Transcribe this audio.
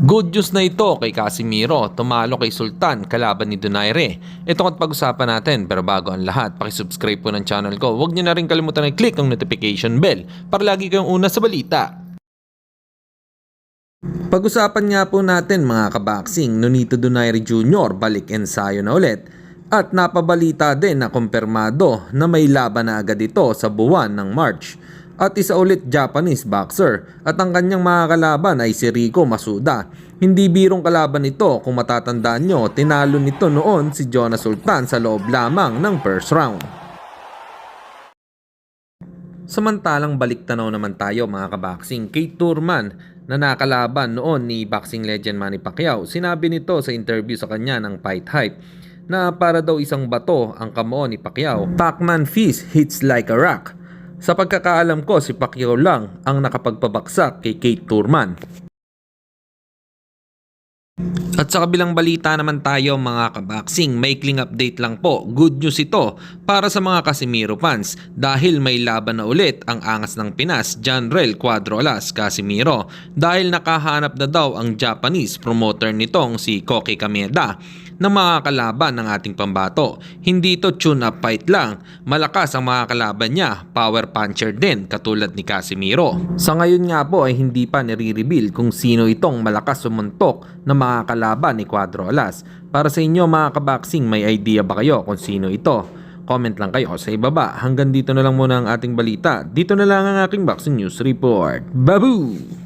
Good news na ito kay Casimiro, tumalo kay Sultan kalaban ni Donaire. Ito ang pag-usapan natin, pero bago ang lahat, pakisubscribe po ng channel ko. Huwag niyo na rin kalimutan na i-click ang notification bell para lagi kayong una sa balita. Pag-usapan nga po natin mga kaboxing, Nonito Donaire Jr. balik ensayo na ulit. At napabalita din na kumpirmado na may laban na agad ito sa buwan ng March. At isa ulit Japanese boxer at ang kanyang mga kalaban ay si Rico Masuda. Hindi birong kalaban ito, kung matatandaan nyo, tinalo nito noon si Jonas Sultan sa loob lamang ng first round. Samantalang balik tanaw naman tayo mga kaboxing kay Turman na nakalaban noon ni boxing legend Manny Pacquiao. Sinabi nito sa interview sa kanya ng Fight Hype na para daw isang bato ang kamao ni Pacquiao. Pacman fist hits like a rock. Sa pagkakaalam ko, si Pacquiao lang ang nakapagpabaksak kay Kate Turman. At sa kabilang balita naman tayo mga kaboxing, maikling update lang po. Good news ito para sa mga Casimiro fans dahil may laban na ulit ang angas ng Pinas, Janrel Cuadro Alas Casimiro, dahil nakahanap na daw ang Japanese promoter nitong si Koki Kameda ng mga kalaban ng ating pambato. Hindi ito tune-up fight lang, malakas ang mga kalaban niya, power puncher din katulad ni Casimiro. Sa ngayon nga po ay hindi pa nire-reveal kung sino itong malakas sumuntok na mga kalaban ni Cuadro Alas. Para sa inyo mga kaboxing, may idea ba kayo kung sino ito? Comment lang kayo sa ibaba. Hanggang dito na lang muna ang ating balita. Dito na lang ang aking boxing news report. Babu!